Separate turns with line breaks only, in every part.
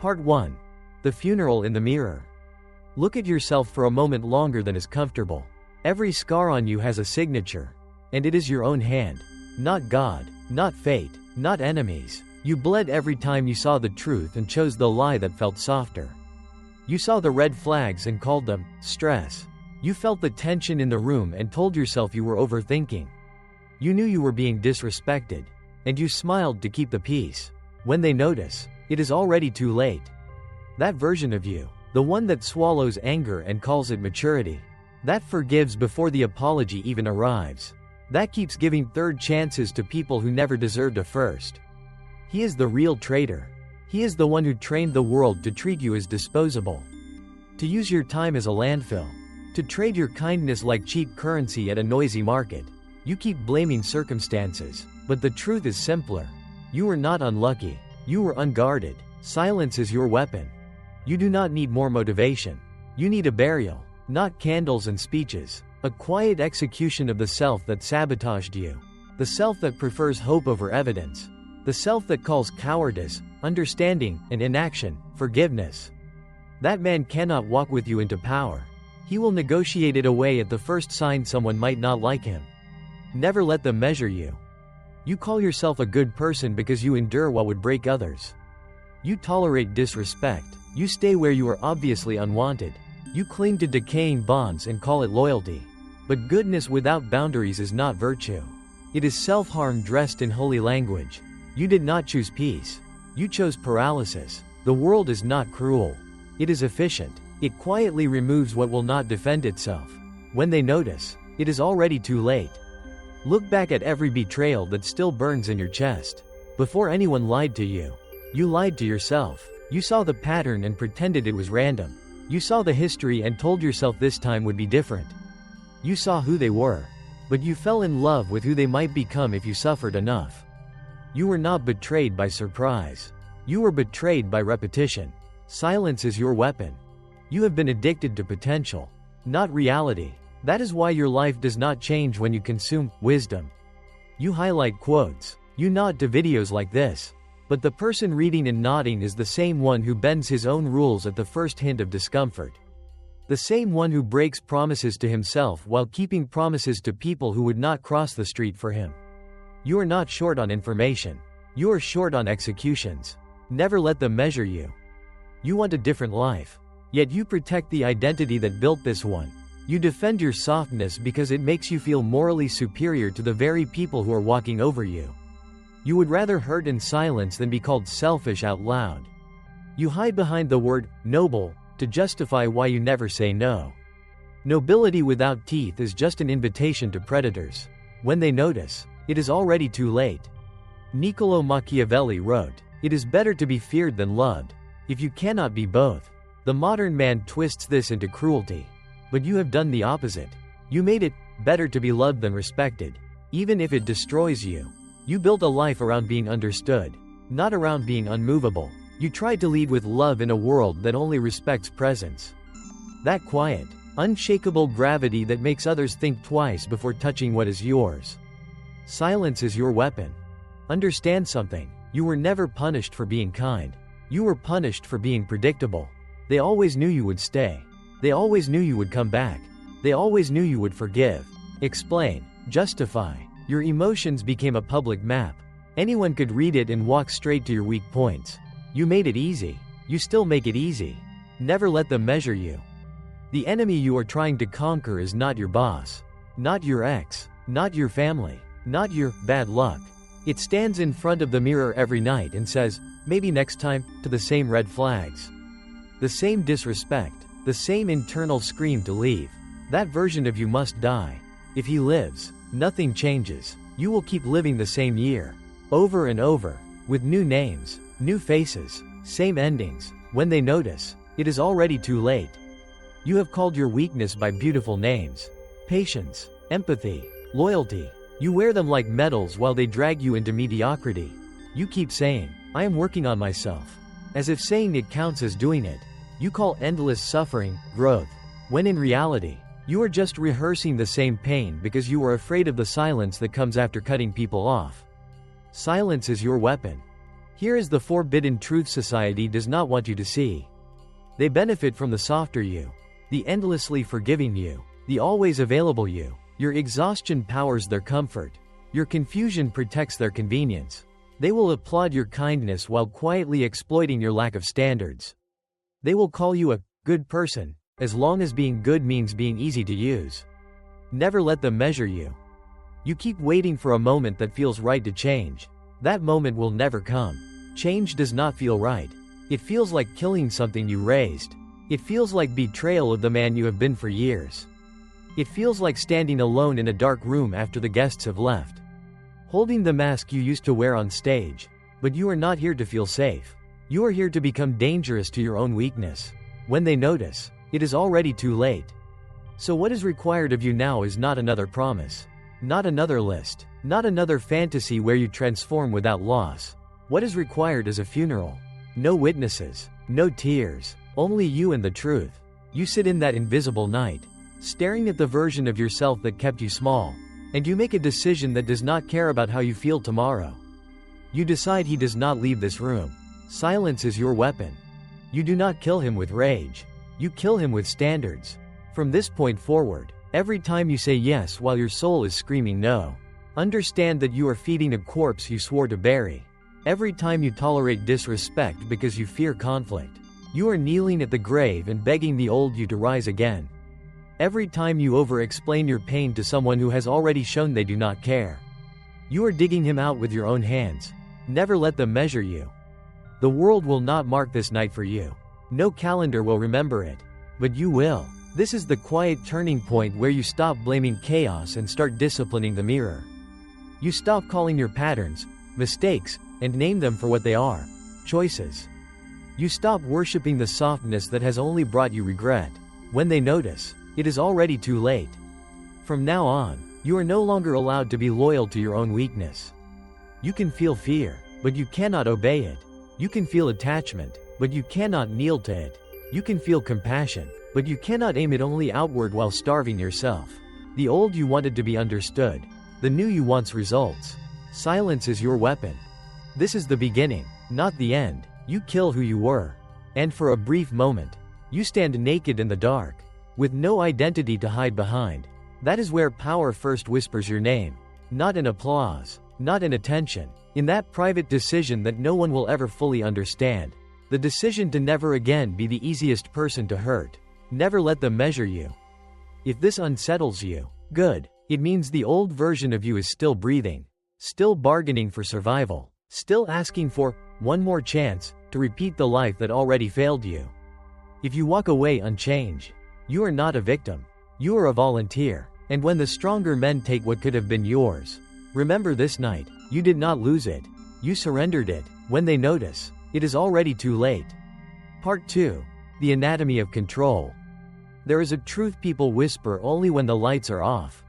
Part 1. The funeral in the mirror. Look at yourself for a moment longer than is comfortable. Every scar on you has a signature. And it is your own hand. Not God, not fate, not enemies. You bled every time you saw the truth and chose the lie that felt softer. You saw the red flags and called them stress. You felt the tension in the room and told yourself you were overthinking. You knew you were being disrespected. And you smiled to keep the peace. When they notice, it is already too late. That version of you, the one that swallows anger and calls it maturity, that forgives before the apology even arrives, that keeps giving third chances to people who never deserved a first. He is the real traitor. He is the one who trained the world to treat you as disposable, to use your time as a landfill, to trade your kindness like cheap currency at a noisy market. You keep blaming circumstances, but the truth is simpler. You were not unlucky. You were unguarded. Silence is your weapon. You do not need more motivation. You need a burial, not candles and speeches, a quiet execution of the self that sabotaged you, the self that prefers hope over evidence, the self that calls cowardice, understanding, and inaction, forgiveness. That man cannot walk with you into power. He will negotiate it away at the first sign someone might not like him. Never let them measure you. You call yourself a good person because you endure what would break others. You tolerate disrespect. You stay where you are obviously unwanted. You cling to decaying bonds and call it loyalty. But goodness without boundaries is not virtue. It is self-harm dressed in holy language. You did not choose peace. You chose paralysis. The world is not cruel. It is efficient. It quietly removes what will not defend itself. When they notice, it is already too late. Look back at every betrayal that still burns in your chest. Before anyone lied to you, you lied to yourself. You saw the pattern and pretended it was random. You saw the history and told yourself this time would be different. You saw who they were, but you fell in love with who they might become if you suffered enough. You were not betrayed by surprise. You were betrayed by repetition. Silence is your weapon. You have been addicted to potential, not reality. That is why your life does not change when you consume wisdom. You highlight quotes. You nod to videos like this. But the person reading and nodding is the same one who bends his own rules at the first hint of discomfort. The same one who breaks promises to himself while keeping promises to people who would not cross the street for him. You are not short on information. You are short on executions. Never let them measure you. You want a different life. Yet you protect the identity that built this one. You defend your softness because it makes you feel morally superior to the very people who are walking over you. You would rather hurt in silence than be called selfish out loud. You hide behind the word noble to justify why you never say no. Nobility without teeth is just an invitation to predators. When they notice, it is already too late. Niccolò Machiavelli wrote, "It is better to be feared than loved, if you cannot be both." The modern man twists this into cruelty. But you have done the opposite. You made it better to be loved than respected, even if it destroys you. You built a life around being understood, not around being unmovable. You tried to lead with love in a world that only respects presence. That quiet, unshakable gravity that makes others think twice before touching what is yours. Silence is your weapon. Understand something. You were never punished for being kind. You were punished for being predictable. They always knew you would stay. They always knew you would come back. They always knew you would forgive, explain, justify. Your emotions became a public map. Anyone could read it and walk straight to your weak points. You made it easy. You still make it easy. Never let them measure you. The enemy you are trying to conquer is not your boss, not your ex, not your family, not your bad luck. It stands in front of the mirror every night and says, maybe next time, to the same red flags. The same disrespect. The same internal scream to leave. That version of you must die. If he lives, nothing changes. You will keep living the same year, over and over, with new names, new faces, same endings. When they notice, it is already too late. You have called your weakness by beautiful names. Patience, empathy, loyalty. You wear them like medals while they drag you into mediocrity. You keep saying, I am working on myself. As if saying it counts as doing it. You call endless suffering growth, when in reality, you are just rehearsing the same pain because you are afraid of the silence that comes after cutting people off. Silence is your weapon. Here is the forbidden truth society does not want you to see. They benefit from the softer you, the endlessly forgiving you, the always available you. Your exhaustion powers their comfort. Your confusion protects their convenience. They will applaud your kindness while quietly exploiting your lack of standards. They will call you a good person, as long as being good means being easy to use. Never let them measure you. You keep waiting for a moment that feels right to change. That moment will never come. Change does not feel right. It feels like killing something you raised. It feels like betrayal of the man you have been for years. It feels like standing alone in a dark room after the guests have left, holding the mask you used to wear on stage. But you are not here to feel safe. You are here to become dangerous to your own weakness. When they notice, it is already too late. So what is required of you now is not another promise, not another list, not another fantasy where you transform without loss. What is required is a funeral. No witnesses, no tears, only you and the truth. You sit in that invisible night, staring at the version of yourself that kept you small, and you make a decision that does not care about how you feel tomorrow. You decide he does not leave this room. Silence is your weapon. You do not kill him with rage. You kill him with standards. From this point forward, every time you say yes while your soul is screaming no, understand that you are feeding a corpse you swore to bury. Every time you tolerate disrespect because you fear conflict, you are kneeling at the grave and begging the old you to rise again. Every time you over-explain your pain to someone who has already shown they do not care, you are digging him out with your own hands. Never let them measure you. The world will not mark this night for you. No calendar will remember it. But you will. This is the quiet turning point where you stop blaming chaos and start disciplining the mirror. You stop calling your patterns mistakes and name them for what they are: choices. You stop worshiping the softness that has only brought you regret. When they notice, it is already too late. From now on, you are no longer allowed to be loyal to your own weakness. You can feel fear, but you cannot obey it. You can feel attachment, but you cannot kneel to it. You can feel compassion, but you cannot aim it only outward while starving yourself. The old you wanted to be understood. The new you wants results. Silence is your weapon. This is the beginning, not the end. You kill who you were. And for a brief moment, you stand naked in the dark, with no identity to hide behind. That is where power first whispers your name. Not in applause, not in attention. In that private decision that no one will ever fully understand. The decision to never again be the easiest person to hurt. Never let them measure you. If this unsettles you, good. It means the old version of you is still breathing, still bargaining for survival, still asking for one more chance to repeat the life that already failed you. If you walk away unchanged, you are not a victim. You are a volunteer. And when the stronger men take what could have been yours, remember this night, you did not lose it. You surrendered it. When they notice, it is already too late. Part 2. The Anatomy of Control. There is a truth people whisper only when the lights are off.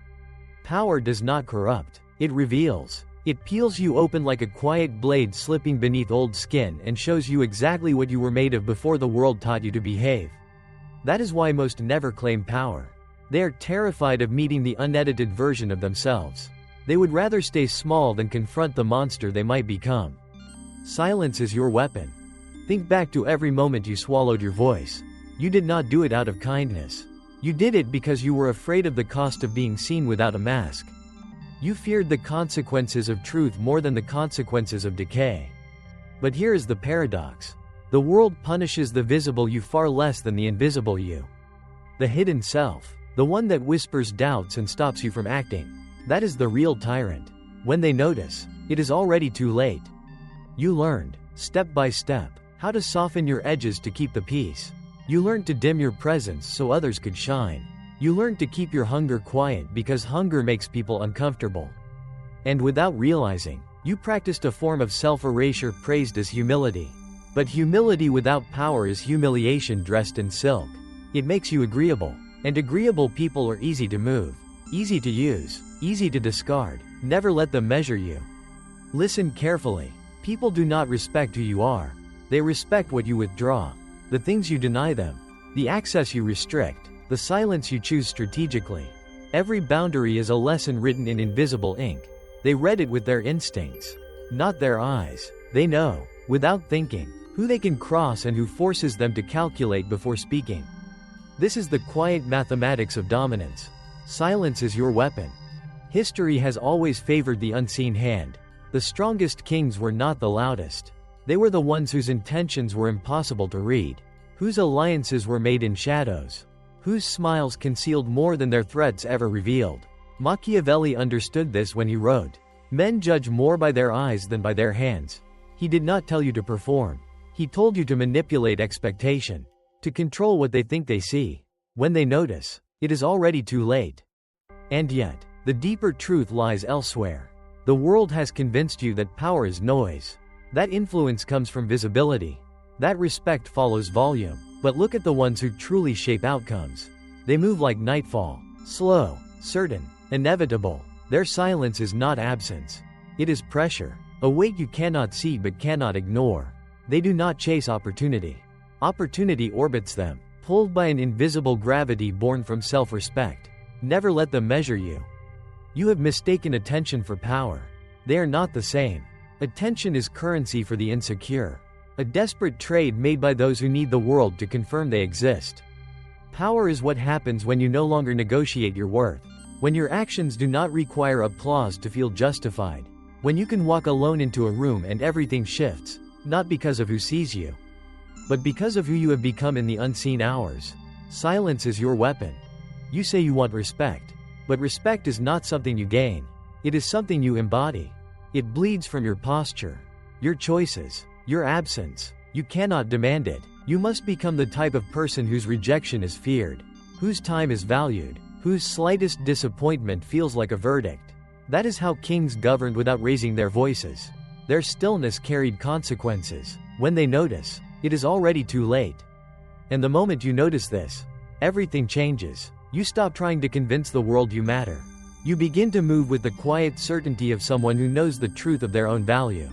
Power does not corrupt. It reveals. It peels you open like a quiet blade slipping beneath old skin and shows you exactly what you were made of before the world taught you to behave. That is why most never claim power. They are terrified of meeting the unedited version of themselves. They would rather stay small than confront the monster they might become. Silence is your weapon. Think back to every moment you swallowed your voice. You did not do it out of kindness. You did it because you were afraid of the cost of being seen without a mask. You feared the consequences of truth more than the consequences of decay. But here is the paradox. The world punishes the visible you far less than the invisible you. The hidden self, the one that whispers doubts and stops you from acting, that is the real tyrant. When they notice, it is already too late. You learned, step by step, how to soften your edges to keep the peace. You learned to dim your presence so others could shine. You learned to keep your hunger quiet because hunger makes people uncomfortable. And without realizing, you practiced a form of self-erasure praised as humility. But humility without power is humiliation dressed in silk. It makes you agreeable. And agreeable people are easy to move, easy to use, easy to discard. Never let them measure you. Listen carefully. People do not respect who you are. They respect what you withdraw, the things you deny them, the access you restrict, the silence you choose strategically. Every boundary is a lesson written in invisible ink. They read it with their instincts, not their eyes. They know. without thinking, who they can cross and who forces them to calculate before speaking. This is the quiet mathematics of dominance. Silence is your weapon. History has always favored the unseen hand. The strongest kings were not the loudest. They were the ones whose intentions were impossible to read, whose alliances were made in shadows, whose smiles concealed more than their threats ever revealed. Machiavelli understood this when he wrote, "Men judge more by their eyes than by their hands." He did not tell you to perform. He told you to manipulate expectation, to control what they think they see. When they notice, it is already too late. And yet, the deeper truth lies elsewhere. The world has convinced you that power is noise. That influence comes from visibility. That respect follows volume. But look at the ones who truly shape outcomes. They move like nightfall, slow, certain, inevitable. Their silence is not absence. It is pressure, a weight you cannot see but cannot ignore. They do not chase opportunity. Opportunity orbits them, pulled by an invisible gravity born from self-respect. Never let them measure you. You have mistaken attention for power. They are not the same. Attention is currency for the insecure, a desperate trade made by those who need the world to confirm they exist. Power is what happens when you no longer negotiate your worth, when your actions do not require applause to feel justified, when you can walk alone into a room and everything shifts, not because of who sees you, but because of who you have become in the unseen hours. Silence is your weapon. You say you want respect, but respect is not something you gain. It is something you embody. It bleeds from your posture, your choices, your absence. You cannot demand it. You must become the type of person whose rejection is feared, whose time is valued, whose slightest disappointment feels like a verdict. That is how kings governed without raising their voices. Their stillness carried consequences. When they notice, it is already too late. And the moment you notice this, everything changes. You stop trying to convince the world you matter. You begin to move with the quiet certainty of someone who knows the truth of their own value.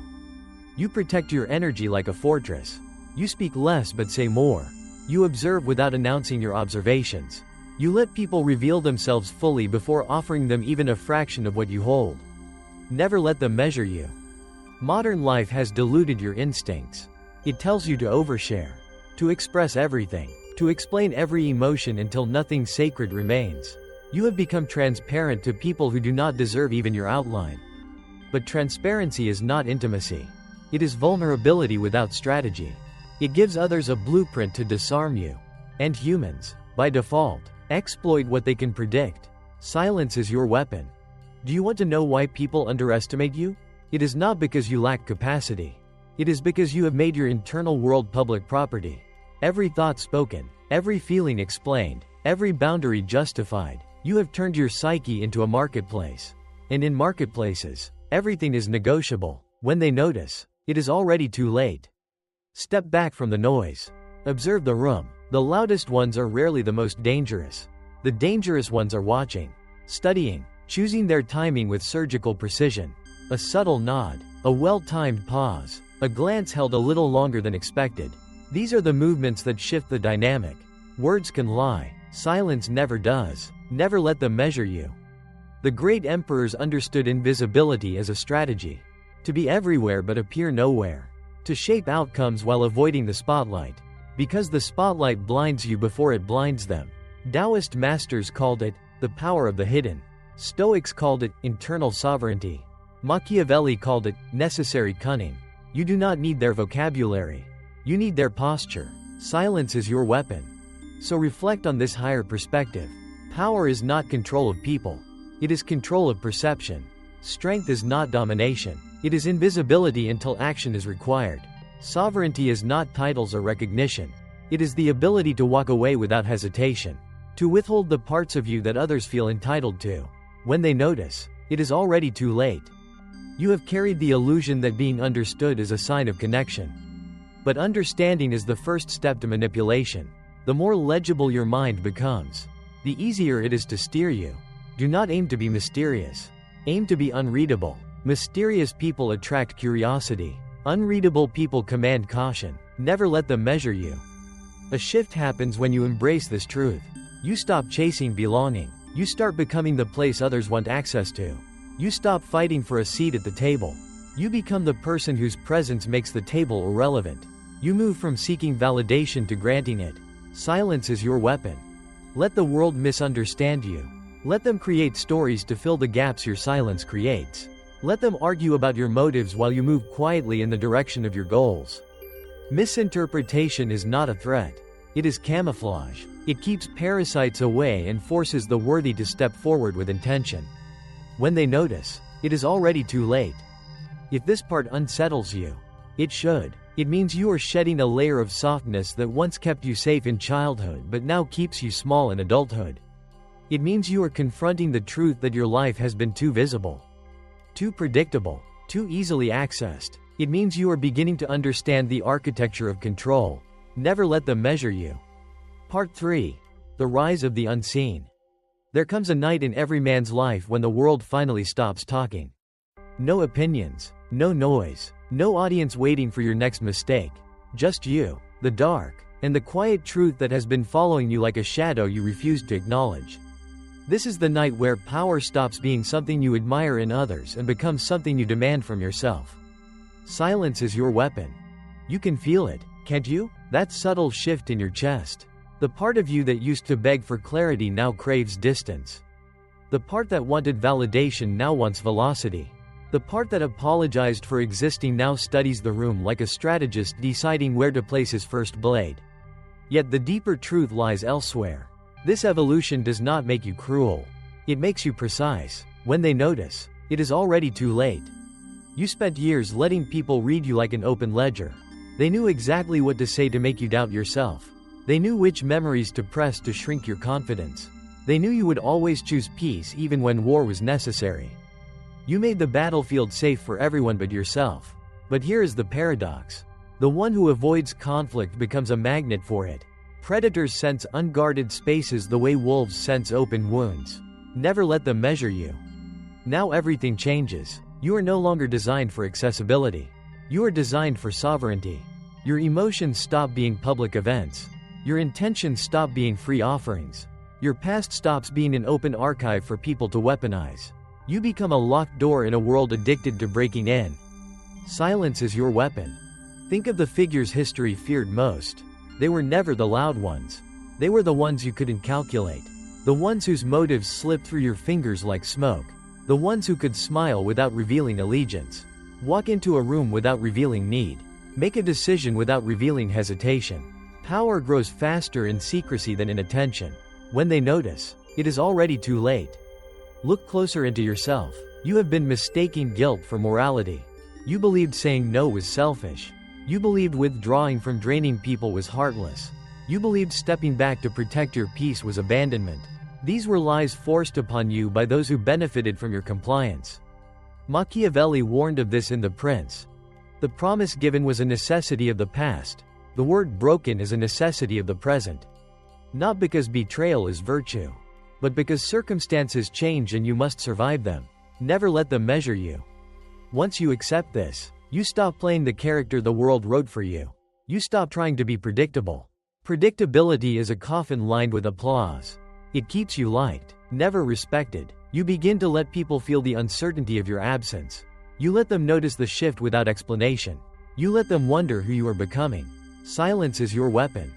You protect your energy like a fortress. You speak less but say more. You observe without announcing your observations. You let people reveal themselves fully before offering them even a fraction of what you hold. Never let them measure you. Modern life has diluted your instincts. It tells you to overshare, to express everything, to explain every emotion until nothing sacred remains. You have become transparent to people who do not deserve even your outline. But transparency is not intimacy. It is vulnerability without strategy. It gives others a blueprint to disarm you. And humans, by default, exploit what they can predict. Silence is your weapon. Do you want to know why people underestimate you? It is not because you lack capacity. It is because you have made your internal world public property. Every thought spoken, every feeling explained, every boundary justified. You have turned your psyche into a marketplace. And in marketplaces, everything is negotiable. When they notice, it is already too late. Step back from the noise. Observe the room. The loudest ones are rarely the most dangerous. The dangerous ones are watching, studying, choosing their timing with surgical precision. A subtle nod, a well-timed pause, a glance held a little longer than expected. These are the movements that shift the dynamic. Words can lie. Silence never does. Never let them measure you. The great emperors understood invisibility as a strategy. To be everywhere but appear nowhere. To shape outcomes while avoiding the spotlight. Because the spotlight blinds you before it blinds them. Taoist masters called it the power of the hidden. Stoics called it internal sovereignty. Machiavelli called it necessary cunning. You do not need their vocabulary. You need their posture. Silence is your weapon. So reflect on this higher perspective. Power is not control of people. It is control of perception. Strength is not domination. It is invisibility until action is required. Sovereignty is not titles or recognition. It is the ability to walk away without hesitation. To withhold the parts of you that others feel entitled to. When they notice, it is already too late. You have carried the illusion that being understood is a sign of connection. But understanding is the first step to manipulation. The more legible your mind becomes, the easier it is to steer you. Do not aim to be mysterious. Aim to be unreadable. Mysterious people attract curiosity. Unreadable people command caution. Never let them measure you. A shift happens when you embrace this truth. You stop chasing belonging. You start becoming the place others want access to. You stop fighting for a seat at the table. You become the person whose presence makes the table irrelevant. You move from seeking validation to granting it. Silence is your weapon. Let the world misunderstand you. Let them create stories to fill the gaps your silence creates. Let them argue about your motives while you move quietly in the direction of your goals. Misinterpretation is not a threat. It is camouflage. It keeps parasites away and forces the worthy to step forward with intention. When they notice, it is already too late. If this part unsettles you, it should. It means you are shedding a layer of softness that once kept you safe in childhood but now keeps you small in adulthood. It means you are confronting the truth that your life has been too visible, too predictable, too easily accessed. It means you are beginning to understand the architecture of control. Never let them measure you. Part 3. The Rise of the Unseen. There comes a night in every man's life when the world finally stops talking. No opinions, no noise, no audience waiting for your next mistake. Just you, the dark, and the quiet truth that has been following you like a shadow you refuse to acknowledge. This is the night where power stops being something you admire in others and becomes something you demand from yourself. Silence is your weapon. You can feel it, can't you? That subtle shift in your chest. The part of you that used to beg for clarity now craves distance. The part that wanted validation now wants velocity. The part that apologized for existing now studies the room like a strategist deciding where to place his first blade. Yet the deeper truth lies elsewhere. This evolution does not make you cruel. It makes you precise. When they notice, it is already too late. You spent years letting people read you like an open ledger. They knew exactly what to say to make you doubt yourself. They knew which memories to press to shrink your confidence. They knew you would always choose peace even when war was necessary. You made the battlefield safe for everyone but yourself. But here is the paradox. The one who avoids conflict becomes a magnet for it. Predators sense unguarded spaces the way wolves sense open wounds. Never let them measure you. Now everything changes. You are no longer designed for accessibility. You are designed for sovereignty. Your emotions stop being public events. Your intentions stop being free offerings. Your past stops being an open archive for people to weaponize. You become a locked door in a world addicted to breaking in. Silence is your weapon. Think of the figures history feared most. They were never the loud ones. They were the ones you couldn't calculate. The ones whose motives slipped through your fingers like smoke. The ones who could smile without revealing allegiance. Walk into a room without revealing need. Make a decision without revealing hesitation. Power grows faster in secrecy than in attention. When they notice, it is already too late. Look closer into yourself. You have been mistaking guilt for morality. You believed saying no was selfish. You believed withdrawing from draining people was heartless. You believed stepping back to protect your peace was abandonment. These were lies forced upon you by those who benefited from your compliance. Machiavelli warned of this in The Prince. The promise given was a necessity of the past. The word broken is a necessity of the present. Not because betrayal is virtue, but because circumstances change and you must survive them. Never let them measure you. Once you accept this, you stop playing the character the world wrote for you. You stop trying to be predictable. Predictability is a coffin lined with applause. It keeps you liked, never respected. You begin to let people feel the uncertainty of your absence. You let them notice the shift without explanation. You let them wonder who you are becoming. Silence is your weapon.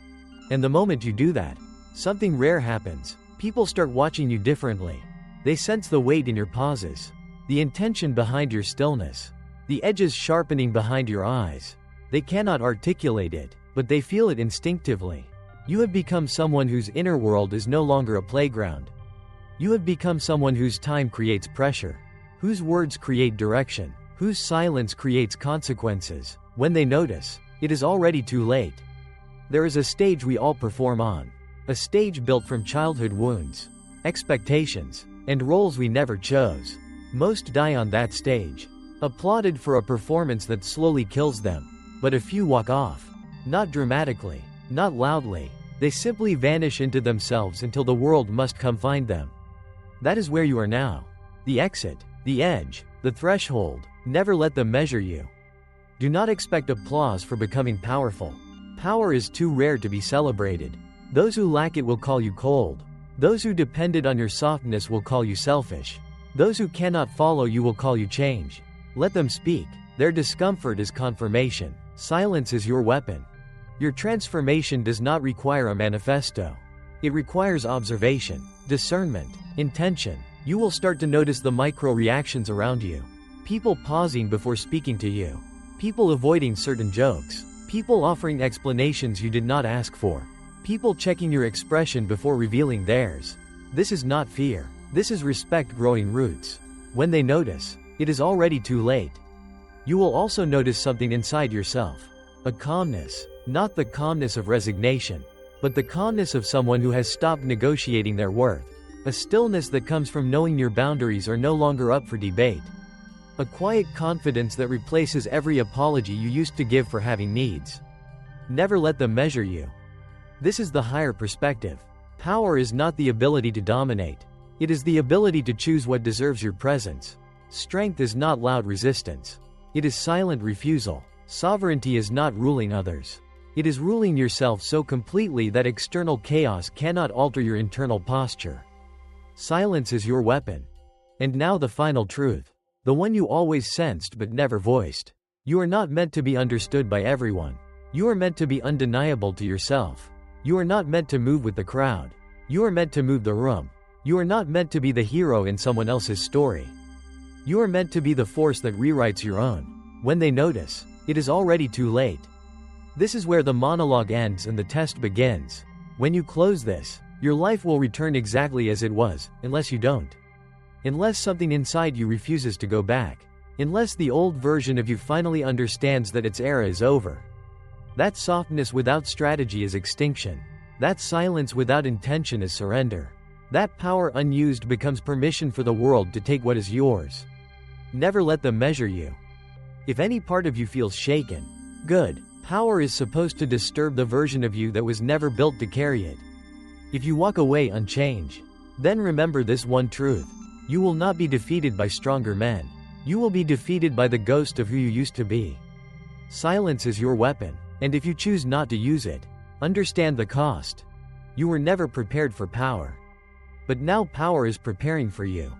And the moment you do that, something rare happens. People start watching you differently. They sense the weight in your pauses, the intention behind your stillness, the edges sharpening behind your eyes. They cannot articulate it, but they feel it instinctively. You have become someone whose inner world is no longer a playground. You have become someone whose time creates pressure, whose words create direction, whose silence creates consequences. When they notice, it is already too late. There is a stage we all perform on. A stage built from childhood wounds, expectations, and roles we never chose. Most die on that stage, applauded for a performance that slowly kills them. But a few walk off. Not dramatically, not loudly. They simply vanish into themselves until the world must come find them. That is where you are now. The exit, the edge, the threshold. Never let them measure you. Do not expect applause for becoming powerful. Power is too rare to be celebrated. Those who lack it will call you cold. Those who depended on your softness will call you selfish. Those who cannot follow you will call you change. Let them speak. Their discomfort is confirmation. Silence is your weapon. Your transformation does not require a manifesto. It requires observation, discernment, intention. You will start to notice the micro-reactions around you. People pausing before speaking to you. People avoiding certain jokes. People offering explanations you did not ask for. People checking your expression before revealing theirs. This is not fear. This is respect growing roots. When they notice, it is already too late. You will also notice something inside yourself. A calmness. Not the calmness of resignation, but the calmness of someone who has stopped negotiating their worth. A stillness that comes from knowing your boundaries are no longer up for debate. A quiet confidence that replaces every apology you used to give for having needs. Never let them measure you. This is the higher perspective. Power is not the ability to dominate. It is the ability to choose what deserves your presence. Strength is not loud resistance. It is silent refusal. Sovereignty is not ruling others. It is ruling yourself so completely that external chaos cannot alter your internal posture. Silence is your weapon. And now the final truth. The one you always sensed but never voiced. You are not meant to be understood by everyone. You are meant to be undeniable to yourself. You are not meant to move with the crowd. You are meant to move the room. You are not meant to be the hero in someone else's story. You are meant to be the force that rewrites your own. When they notice, it is already too late. This is where the monologue ends and the test begins. When you close this, your life will return exactly as it was, unless you don't. Unless something inside you refuses to go back. Unless the old version of you finally understands that its era is over. That softness without strategy is extinction. That silence without intention is surrender. That power unused becomes permission for the world to take what is yours. Never let them measure you. If any part of you feels shaken, good. Power is supposed to disturb the version of you that was never built to carry it. If you walk away unchanged, then remember this one truth. You will not be defeated by stronger men. You will be defeated by the ghost of who you used to be. Silence is your weapon, and if you choose not to use it, understand the cost. You were never prepared for power. But now power is preparing for you.